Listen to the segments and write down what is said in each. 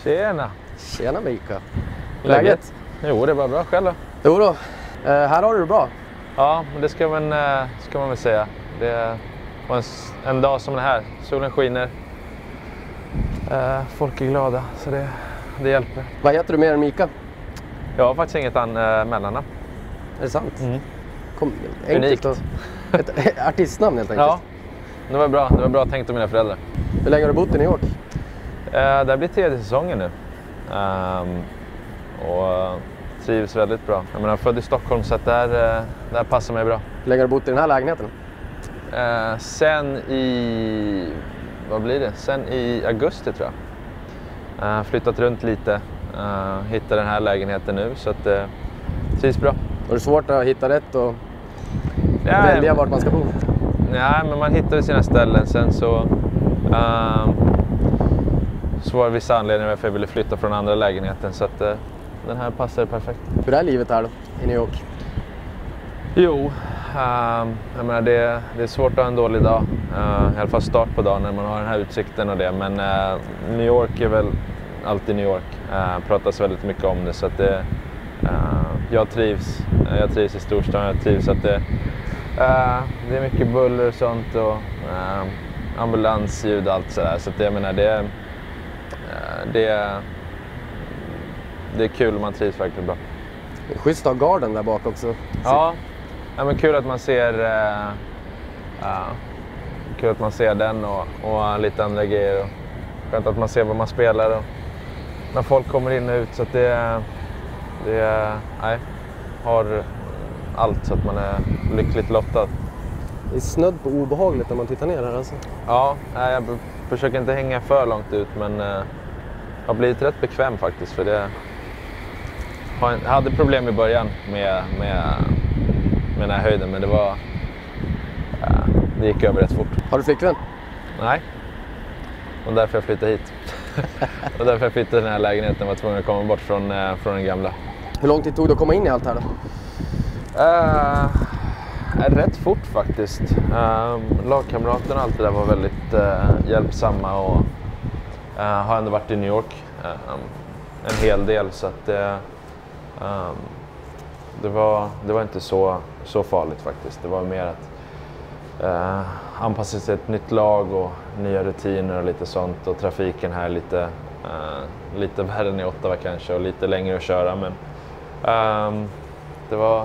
Tjena! Tjena Mika! Läget? Jo, det var bra. Själv då? Jo då, här har du det bra. Ja, men det ska man väl säga. Det var en dag som den här. Solen skiner. Folk är glada, så det hjälper. Vad heter du mer än Mika? Jag har faktiskt inget mellannamn. Är det sant? Mm. Enkelt. Unikt. Ett artistnamn helt enkelt. Ja, det var bra tänkt av mina föräldrar. Hur länge har du bott i New York? Det blir 3:e säsongen nu. Och trivs väldigt bra. Jag menar, född i Stockholm, så att där passar mig bra. Hur länge har du bott i den här lägenheten? Sen i augusti tror jag. Flyttat runt lite. Hittat den här lägenheten nu, så att trivs bra. Var det svårt att hitta rätt och välja vart man ska bo? Nej, men man hittar sina ställen. Sen så var det vissa anledningar varför jag ville flytta från andra lägenheten, så att den här passar perfekt. Hur är livet här då, i New York? Jo, jag menar, det är svårt att ha en dålig dag. I alla fall start på dagen när man har den här utsikten och det. Men New York är väl alltid New York. Pratas väldigt mycket om det, så att jag trivs i storstan. Jag trivs att det är mycket buller och sånt och ambulansljud och allt sådär. Så att jag menar, det är kul och man trivs verkligen bra. Det är schysst att ha garden där bak också. Ja, men kul att man ser den och lite andra grejer. Och skönt att man ser vad man spelar och när folk kommer in och ut, så att har allt, så att man är lyckligt lottad. Det är snudd på obehagligt när man tittar ner här alltså. Ja, jag försöker inte hänga för långt ut, men jag har blivit rätt bekväm faktiskt, för jag hade problem i början med den här höjden, men det gick över rätt fort. Har du flickvän? Nej, och därför jag flyttade hit. Och därför jag flyttade till den här lägenheten, var tvungen att komma bort från den gamla. Hur lång tid tog det att komma in i allt här då? Rätt fort faktiskt. Lagkamraterna och allt det där var väldigt hjälpsamma och har ändå varit i New York en hel del, så att det var inte så farligt faktiskt. Det var mer att anpassa sig till ett nytt lag och nya rutiner och lite sånt, och trafiken här lite värre än i Ottawa kanske och lite längre att köra, men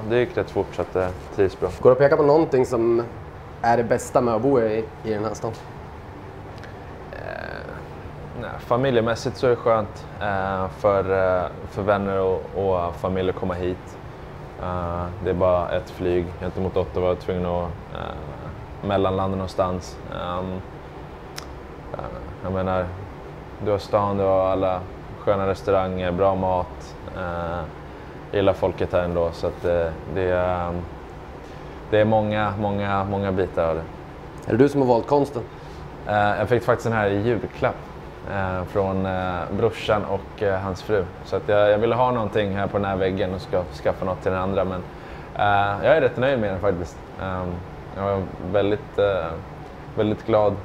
det gick rätt fort, så att det trivs bra. Går det att peka på någonting som är det bästa med att bo i den här stan? Familjemässigt så är det skönt för vänner och familj att komma hit. Det är bara ett flyg gentemot Ottawa. Jag var tvungen att mellanlanda någonstans. Jag menar, du har stan, du har alla sköna restauranger, bra mat. Gillar folket här ändå, så att det är många bitar av det. Är det du som har valt konsten? Jag fick faktiskt den här i julklapp från brorsan och hans fru. Så att jag ville ha någonting här på den här väggen och ska skaffa något till den andra. Men jag är rätt nöjd med den faktiskt. Jag var väldigt glad,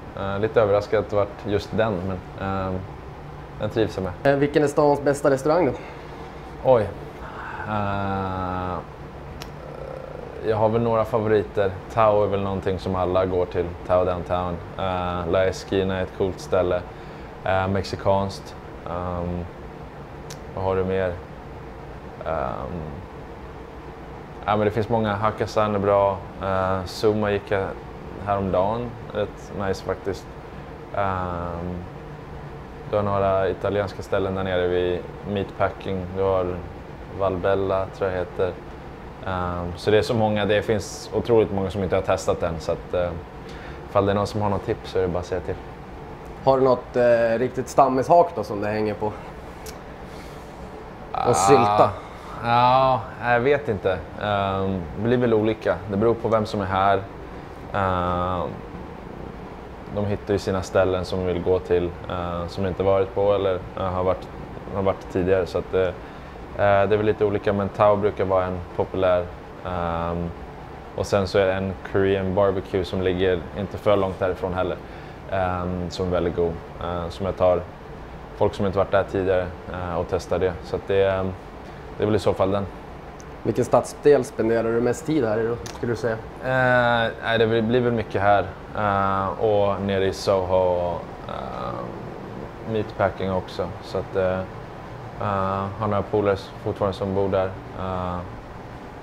lite överraskad att det var just den. Men den trivs jag med. Vilken är stans bästa restaurang då? Oj. Jag har väl några favoriter. Tao är väl någonting som alla går till. Tao Downtown. La Esquina är ett coolt ställe. Mexikanskt. Vad har du mer? Men det finns många. Hakkasan är bra. Suma gick jag häromdagen. Rätt nice faktiskt. Du har några italienska ställen där nere vid Meatpacking. Du har Valbella, tror jag heter. Så det är så många. Det finns otroligt många som inte har testat den. Så att ifall det är någon som har något tips så är det bara att säga till. Har du något riktigt stammishak då som det hänger på? Och sylta? Ja, jag vet inte. Det blir väl olika. Det beror på vem som är här. De hittar ju sina ställen som de vill gå till, som inte varit på eller har varit tidigare. Så att det är väl lite olika, men Tao brukar vara en populär. Och sen så är det en Korean barbecue som ligger inte för långt därifrån heller. Som är väldigt god. Som jag tar folk som inte varit där tidigare och testa det. Så att det är väl i så fall den. Vilken stadsdel spenderar du mest tid här i då, skulle du säga? Nej, det blir väl mycket här och nere i Soho och meatpacking också. Så att har några polare fortfarande som bor där.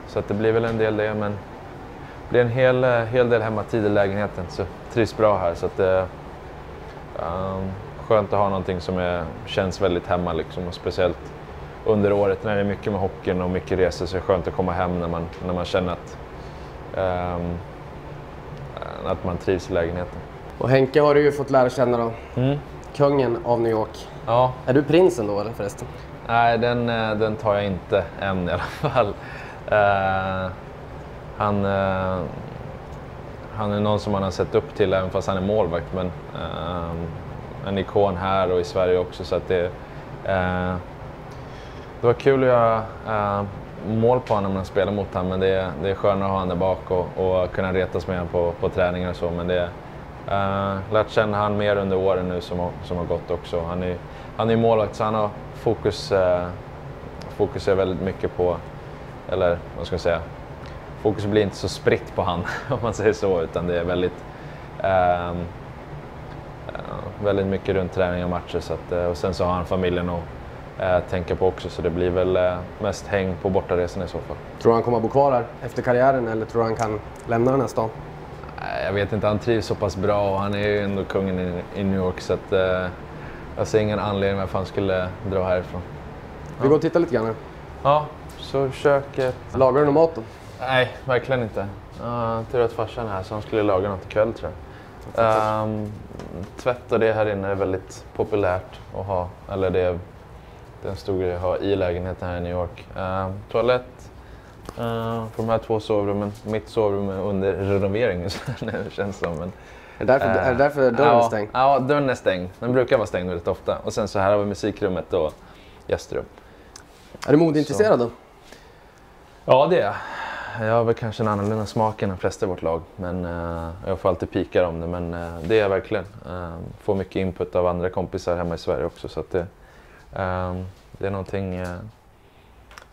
Så att det blir väl en del det, men det blir en hel del hemmatid i lägenheten. Så trivs bra här, så att det skönt att ha någonting som känns väldigt hemma liksom, och speciellt under året när det är mycket med hockeyn och mycket resor, så är det skönt att komma hem när man känner att man trivs i lägenheten. Och Henke har du ju fått lära känna då. Kungen av New York. Ja. Är du prinsen då eller förresten? Nej, den tar jag inte än i alla fall. Han är någon som man har sett upp till även fast han är målvakt, men en ikon här och i Sverige också, så att det var kul att göra mål på honom när man spelar mot honom, men det är skönare att ha honom där bak och kunna retas med honom på träningar och så, men det lärt känna han mer under åren nu som har gått också. Han är målvakt, så han har fokus är väldigt mycket på, eller vad ska jag säga, fokus blir inte så spritt på han om man säger så, utan det är väldigt mycket runt träning och matcher, så att, och sen så har han familjen att tänka på också, så det blir väl mest häng på bortaresan i så fall. Tror du han kommer att bo kvar här efter karriären, eller tror du han kan lämna den här stan? Jag vet inte, han trivs så pass bra och han är ju ändå kungen i New York, så att jag ser ingen anledning varför han skulle dra härifrån. Vi går och tittar lite grann här. Ja, så köket. Lagar du någon mat då? Nej, verkligen inte. Tur att farsan är här, så han skulle laga något ikväll, tror jag. Tvätt och det här inne är väldigt populärt att ha. Eller det är en stor grej att ha i lägenheten här i New York. Toalett för de här 2 sovrummen. Mitt sovrum är under renovering nu, känns som. Men, är det därför dörren är stängd? Ja, dörren är stängd. Den brukar vara stängd väldigt ofta. Och sen så här har vi musikrummet och gästrum. Är du modeintresserad då? Ja, det är jag. Har väl kanske en annorlunda smak än de flesta i vårt lag. Men jag får alltid pikar om det. Men det är jag verkligen. Får mycket input av andra kompisar hemma i Sverige också. Så att det är någonting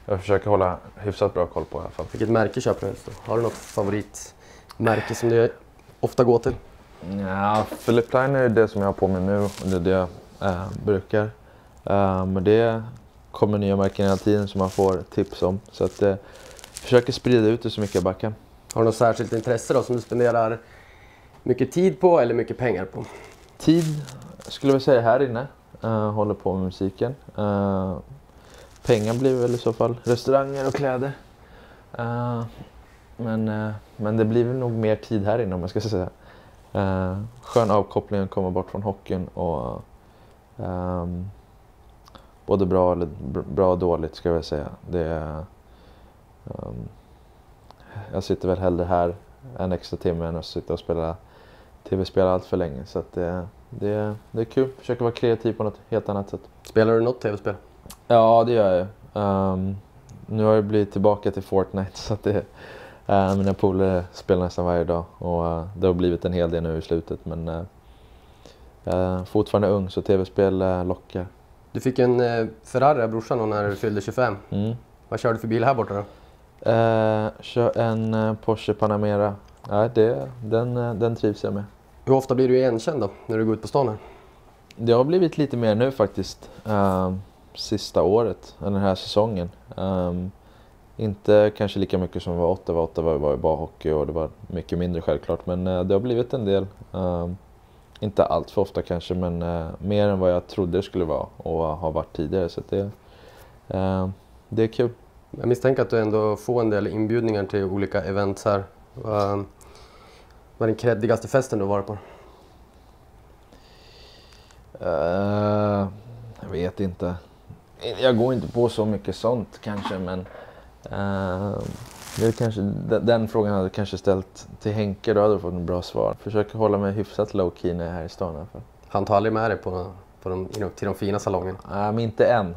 jag försöker hålla hyfsat bra koll på i alla fall. Vilket märke köper du helst då? Har du något favoritmärke som du ofta går till? Ja, Philip Plein är det som jag har på mig nu och det är det jag brukar. Men det kommer nya märken hela tiden som man får tips om. Så att försöker sprida ut det så mycket jag bara kan. Har du något särskilt intresse då som du spenderar mycket tid på eller mycket pengar på? Tid skulle jag säga här inne. Håller på med musiken. Pengar blir väl i så fall restauranger och kläder. Men det blir väl nog mer tid här inne om jag ska säga. Skön avkoppling att komma bort från hockeyn och både bra och dåligt ska jag säga. Jag sitter väl hellre här en extra timme än att sitta och spela tv-spel allt för länge, så att det är kul. Försöker vara kreativ på något helt annat sätt. Spelar du något tv-spel? Ja, det gör jag. Nu har jag blivit tillbaka till Fortnite, så att mina polare spelar nästan varje dag och det har blivit en hel del nu i slutet, men fortfarande ung, så tv-spel lockar. Du fick en Ferrari av brorsan när du fyllde 25. Vad kör du för bil här borta då? Kör en Porsche Panamera. Ja, den trivs jag med. Hur ofta blir du igenkänd då när du går ut på stan här? Det har blivit lite mer nu faktiskt. Sista året, den här säsongen. Inte kanske lika mycket som var Ottawa. Ottawa var ju bara hockey och det var mycket mindre självklart. Men det har blivit en del. Inte allt för ofta kanske, men mer än vad jag trodde det skulle vara och har varit tidigare. Så att det är kul. Jag misstänker att du ändå får en del inbjudningar till olika events här. Vad är den kreddigaste festen du har varit på? Jag vet inte. Jag går inte på så mycket sånt kanske, men det är kanske, den frågan hade kanske ställt till Henke, då hade du fått en bra svar. Försöker hålla mig hyfsat low key när jag är här i stan i alla fall. Han tar aldrig med dig till de fina salongerna? Men inte än.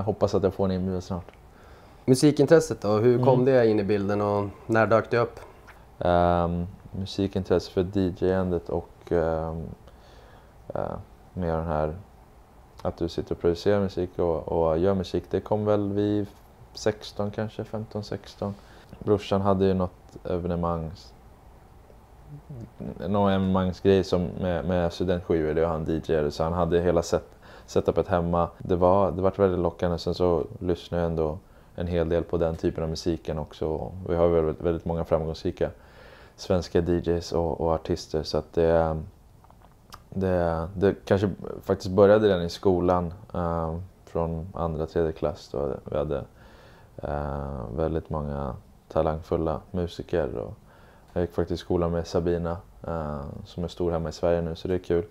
Hoppas att jag får en inbjudan snart. Musikintresset då, hur kom det in i bilden och när dök det upp? Musikintresse för DJ-andet och med den här att du sitter och producerar musik och gör musik. Det kom väl vid 16 kanske, 15-16. Brorsan hade ju någon evenemangsgrej som med studentskivor, det var han DJade, så han hade hela setupet hemma. Det var väldigt lockande. Sen så lyssnade jag ändå en hel del på den typen av musiken också. Vi har väldigt många framgångsrika svenska DJs och artister, så att det kanske faktiskt började redan i skolan, från 2-3 klass då vi hade väldigt många talangfulla musiker, och jag gick faktiskt i skolan med Sabina som är stor hemma i Sverige nu, så det är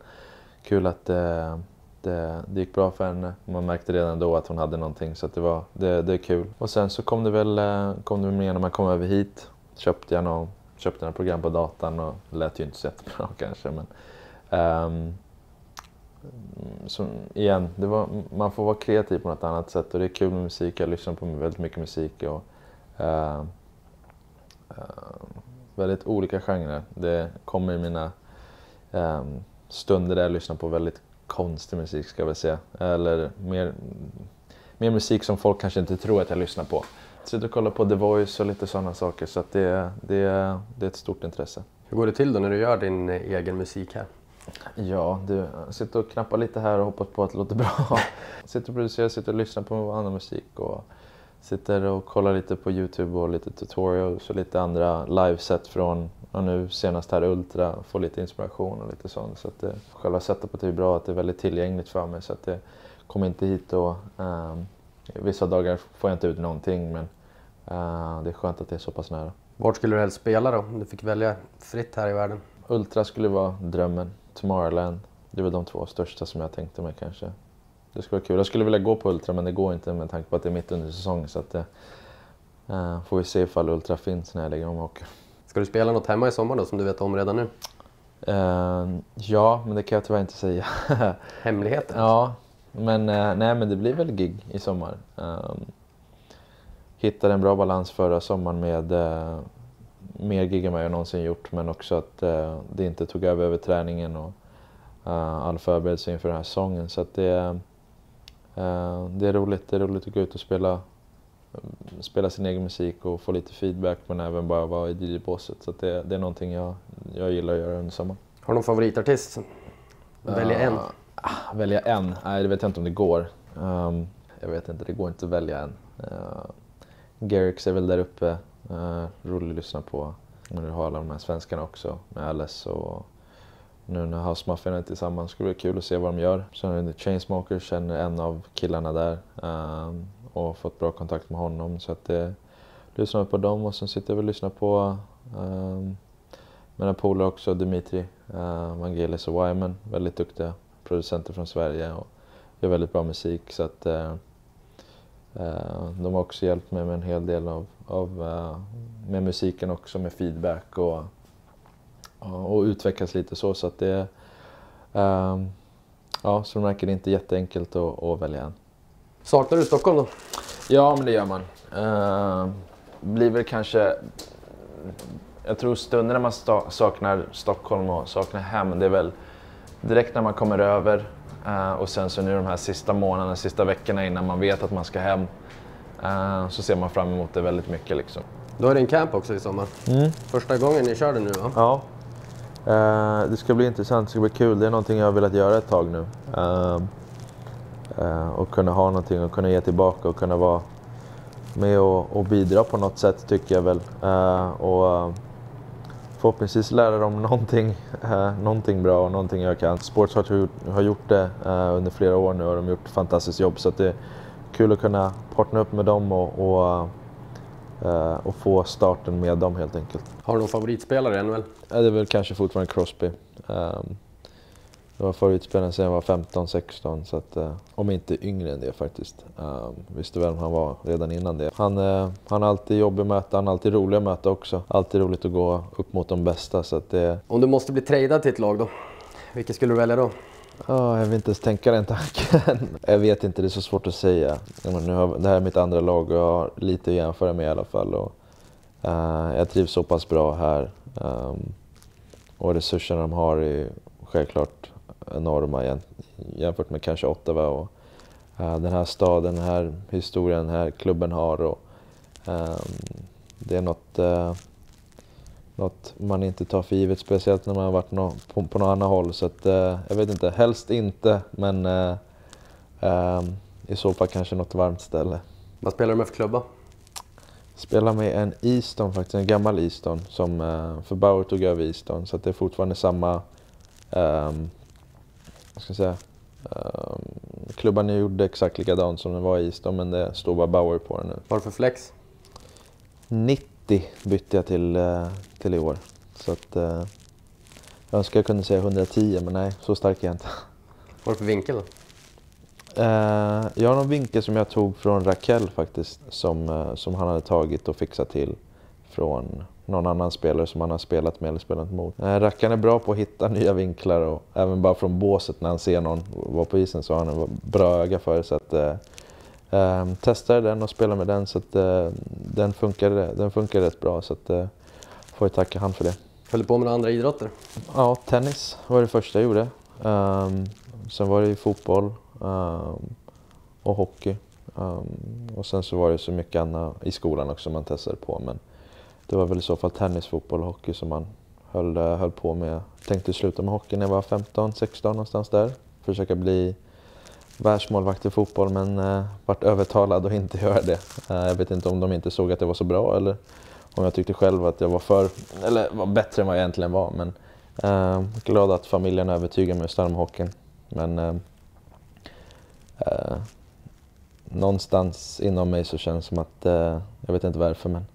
kul att det gick bra för henne. Man märkte redan då att hon hade någonting, så att det är kul. Och sen så kom det med när man kom över hit, köpte jag några program på datan, och det lät ju inte så jättebra kanske, men så igen, man får vara kreativ på något annat sätt, och det är kul med musik. Jag lyssnar på väldigt mycket musik och väldigt olika genrer. Det kommer i mina stunder där jag lyssnar på väldigt konstig musik, ska jag väl säga, eller mer musik som folk kanske inte tror att jag lyssnar på. Sitter och kollar på The Voice och lite sådana saker, så att det är ett stort intresse. Hur går det till då när du gör din egen musik här? Ja, du sitter och knappar lite här och hoppas på att det låter bra. Sitter och producerar, sitter och lyssnar på annan musik och sitter och kollar lite på YouTube och lite tutorials och lite andra liveset från, nu senast här Ultra, får lite inspiration och lite sånt. Så att själva setupet är bra, att det är väldigt tillgängligt för mig, så att det kommer inte hit och vissa dagar får jag inte ut någonting, men det är skönt att det är så pass nära. Vart skulle du helst spela då, om du fick välja fritt här i världen? Ultra skulle vara drömmen. Tomorrowland, det var de 2 största som jag tänkte mig kanske. Det skulle vara kul. Jag skulle vilja gå på Ultra, men det går inte med tanke på att det är mitt under säsong, så att får vi se ifall Ultra finns när jag lägger om och åker. Ska du spela något hemma i sommar då, som du vet om redan nu? Ja, men det kan jag tyvärr inte säga. Hemligheten? Ja, men nej, men det blir väl gig i sommar. Hittade en bra balans förra sommaren med mer gig än vad jag någonsin gjort, men också att det inte tog över träningen och all förberedelse inför den här säsongen. Så att det är roligt. Det är roligt att gå ut och spela sin egen musik och få lite feedback, men även bara vara i DJ-båset. Så att det är någonting jag gillar att göra under sommaren. Har du någon favoritartist? Välja en. Välja en? Nej, det vet jag inte om det går. Jag vet inte, det går inte att välja en. Garrix är väl där uppe. Rolig att lyssna på. Men du har alla de här svenskarna också med Alice, och nu när House Mafia är tillsammans skulle det bli kul att se vad de gör. Sen är det Chainsmokers, känner en av killarna där och fått bra kontakt med honom, så att lyssnar på dem. Och sen sitter vi och lyssnar på mina polare också, Dimitri, Vangelis och Wyman, väldigt duktiga producenter från Sverige och gör väldigt bra musik, så att de har också hjälpt mig med en hel del med musiken också, med feedback och utvecklas lite så att det ja, så de märker det inte jätteenkelt att välja en. Saknar du Stockholm då? Ja, men det gör man. Blir väl kanske, jag tror stunder när man saknar Stockholm och saknar hem, det är väl direkt när man kommer över, och sen så nu de här sista månaderna, sista veckorna innan man vet att man ska hem, så ser man fram emot det väldigt mycket liksom. Då är det en camp också i sommar. Första gången ni kör det nu, va? Ja. Det ska bli intressant, det ska bli kul. Det är någonting jag har velat göra ett tag nu. Och kunna ha någonting och kunna ge tillbaka och kunna vara med och bidra på något sätt, tycker jag väl. Och förhoppningsvis lära dem någonting bra och någonting jag kan. Sports har gjort det under flera år nu och de har gjort ett fantastiskt jobb, så att det är kul att kunna partnera upp med dem och få starten med dem helt enkelt. Har du någon favoritspelare än väl? Ja, det är väl kanske fortfarande Crosby. Jag var favoritspelaren sedan jag var 15-16, så att, om inte yngre än det faktiskt. Visste vem han var redan innan det. Han har alltid jobbig möte, han har alltid roliga möte också. Alltid roligt att gå upp mot de bästa. Så att det... Om du måste bli tradad till ett lag då, vilket skulle du välja då? Jag vill inte ens tänka den tanken. Jag vet inte, det är så svårt att säga. Det här är mitt andra lag och jag har lite att jämföra med i alla fall. Och, jag trivs så pass bra här. Och resurserna de har är självklart enorma jämfört med kanske Ottawa och den här staden, den här historien, den här klubben har. Och, det är något man inte tar för givet, speciellt när man har varit på något annat håll. Så att, jag vet inte, helst inte, men i så fall kanske något varmt ställe. Vad spelar du med för klubba? Spelar med en Easton faktiskt, en gammal Easton som för Bauer tog över Easton, så att det är fortfarande samma vad ska jag säga, klubban gjorde exakt likadant som den var i Easton, men det står bara Bauer på den nu. Vad är det för flex? 90 bytte jag till i år, så att jag önskar jag kunde säga 110, men nej, så stark är jag inte. Vad är det för vinkel då? Jag har någon vinkel som jag tog från Raquel faktiskt, som han hade tagit och fixat till från någon annan spelare som han har spelat med eller spelat mot. Rackan är bra på att hitta nya vinklar, och även bara från båset när han ser någon vara på isen så har han en bra öga för det. Så att testade den och spelade med den, så att den funkar rätt bra, så att får jag tacka han för det. Höll du på med några andra idrotter? Ja, tennis var det första jag gjorde. Sen var det ju fotboll och hockey. Och sen så var det så mycket annat i skolan också man testade på, men det var väl i så fall tennis, fotboll och hockey som man höll på med. Jag tänkte sluta med hockey när jag var 15-16 någonstans där. Försöka bli världsmålvakt i fotboll, men vart övertalad att inte göra det. Jag vet inte om de inte såg att det var så bra, eller om jag tyckte själv att jag var bättre än vad jag egentligen var. Men glad att familjen övertygade mig att stanna med hockeyn. Men någonstans inom mig så känns det som att, jag vet inte varför, men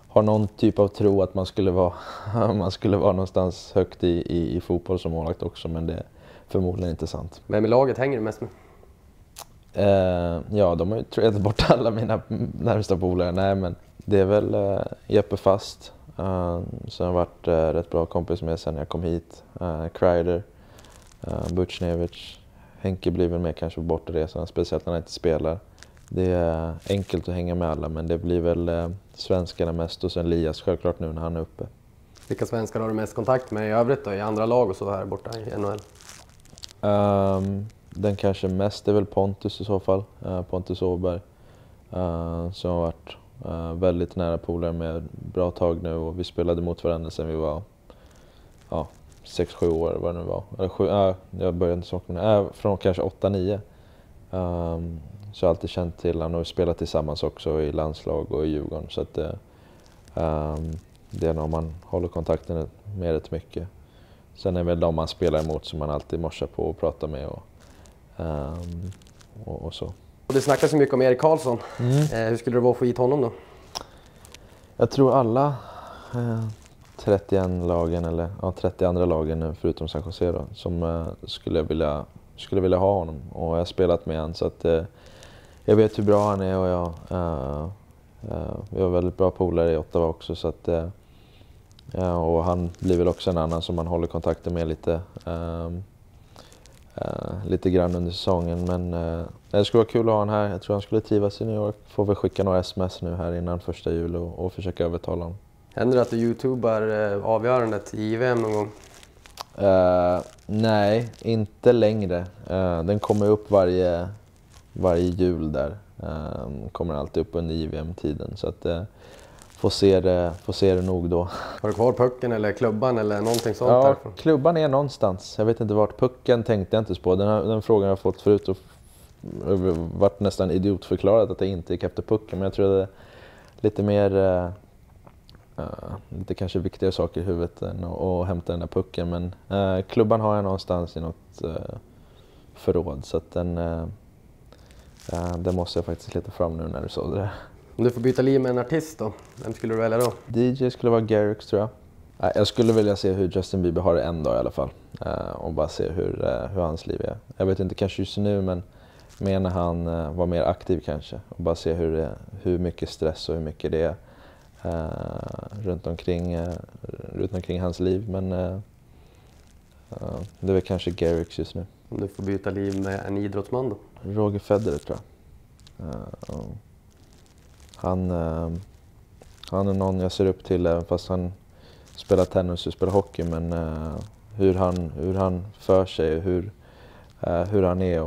har någon typ av tro att man skulle vara någonstans högt i fotboll som målvakt också, men det är förmodligen inte sant. Vem i laget hänger du mest med? Ja, de har ju tradat bort alla mina närmsta polare. Nej, men det är väl Jeppe Fast, som har varit rätt bra kompis med sen jag kom hit. Kreider, Butchnevich. Henke blir väl med kanske på bortaresan, speciellt när han inte spelar. Det är enkelt att hänga med alla, men det blir väl svenskarna mest, och sen Elias självklart nu när han är uppe. Vilka svenskar har du mest kontakt med i övrigt då, i andra lag och så här borta i NHL? Den kanske mest är väl Pontus i så fall, Pontus Åberg, som har varit väldigt nära polare med bra tag nu, och vi spelade mot varandra sedan vi var 6-7 år vad det nu var. Eller jag började inte sakna, från kanske 8-9. Så jag har alltid känt till honom, och vi spelat tillsammans också i landslag och i Djurgården, så att det är någon man håller kontakten med rätt mycket. Sen är väl de man spelar emot som man alltid morsar på och pratar med och så. Och det snackas så mycket om Erik Karlsson. Hur skulle det vara att få hit honom då? Jag tror alla 31 lagen, eller 30 andra lagen nu förutom San Jose då, som skulle vilja ha honom, och jag har spelat med honom, så att jag vet hur bra han är, och jag har väldigt bra polare i Ottawa också, så att och han blir väl också en annan som man håller kontakten med lite grann under säsongen, men det skulle vara kul att ha honom här. Jag tror han skulle trivas i New York. Får väl skicka några sms nu här innan 1 juli och försöka övertala honom. Händer det att du youtubar avgörandet i JVM någon gång? Nej, inte längre. Den kommer upp varje jul där. Kommer alltid upp under JVM-tiden, så att får se det nog då. Har du kvar pucken eller klubban eller någonting sånt? Ja, därifrån? Klubban är någonstans. Jag vet inte vart. Pucken tänkte jag inte på. Den frågan har jag fått förut och varit nästan idiotförklarat att jag inte gick efter pucken. Men jag tror det är lite mer, lite kanske viktigare saker i huvudet än att hämta den där pucken. Men klubban har jag någonstans i något förråd, så att den måste jag faktiskt leta fram nu när du sa det. Om du får byta liv med en artist då, vem skulle du välja då? DJ skulle vara Garrix, tror jag. Jag skulle vilja se hur Justin Bieber har det en dag i alla fall. Och bara se hur hans liv är. Jag vet inte kanske just nu, men när han var mer aktiv kanske. Och bara se hur mycket stress och hur mycket det är runt omkring hans liv. Men det är väl kanske Garrix just nu. Om du får byta liv med en idrottsman då? Roger Federer, tror jag. Han är någon jag ser upp till, även fast han spelar tennis och spelar hockey, men hur han för sig, hur han är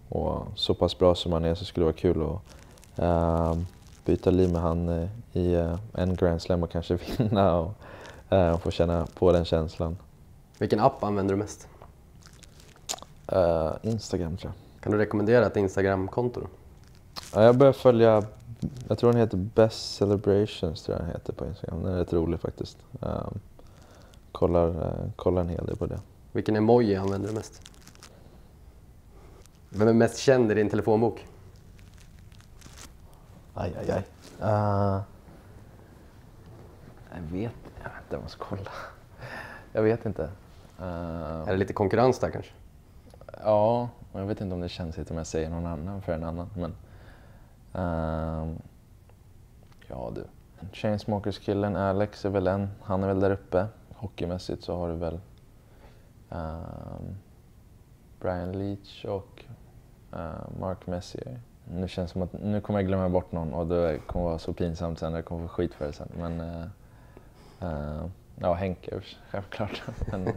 och så pass bra som han är, så skulle det vara kul att byta liv med han i en Grand Slam och kanske vinna och få känna på den känslan. Vilken app använder du mest? Instagram tror jag. Kan du rekommendera ett Instagram-konto? Ja, jag börjar följa, jag tror den heter Best Celebrations, tror jag den heter på Instagram. Den är rätt rolig faktiskt. Kollar en hel del på det. Vilken emoji använder du mest? Vem är mest känd i din telefonbok? Aj. Jag vet inte, jag måste kolla. Jag vet inte. Är det lite konkurrens där kanske? Ja, jag vet inte om det känns lite om jag säger någon annan för en annan. Men, ja du. Chainsmokers-killen Alex är väl en. Han är väl där uppe. Hockeymässigt så har du väl Brian Leach och Mark Messier. Nu känns det som att nu kommer jag glömma bort någon och det kommer vara så pinsamt sen. Jag kommer få skit för det sen. Men ja, Henke självklart. Men,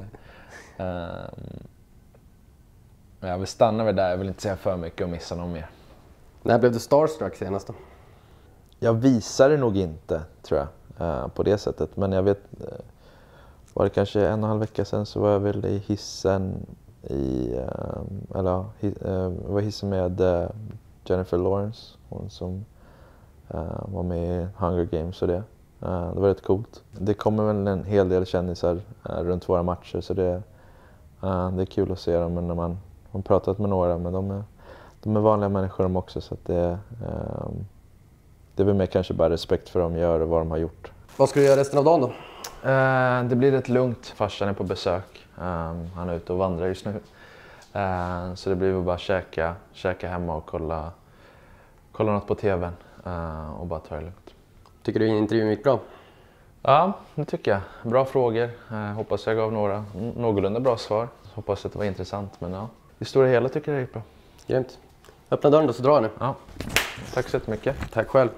jag vill stanna vid där. Jag vill inte säga för mycket och missa någon mer. När blev du starstruck senast då? Jag visar det nog inte, tror jag, på det sättet. Men jag vet, var det kanske 1,5 vecka sedan så var jag väl i hissen var hissen med Jennifer Lawrence, hon som var med i Hunger Games och det. Det var rätt coolt. Det kommer väl en hel del kändisar runt våra matcher, så det är kul att se dem. Men när man har pratat med några, men de är vanliga människor de också, så att det är väl mer kanske bara respekt för dem gör och vad de har gjort. Vad ska du göra resten av dagen då? Det blir rätt lugnt. Farsan är på besök. Han är ute och vandrar just nu. Så det blir väl bara käka hemma och kolla något på tvn och bara ta det lugnt. Tycker du intervjun gick bra? Ja, det tycker jag. Bra frågor. Hoppas jag gav några någorlunda bra svar. Hoppas att det var intressant, men ja. I stora hela tycker jag det gick bra. Grymt. Öppna dörren då så drar jag nu. Ja. Tack så jättemycket. Tack själv.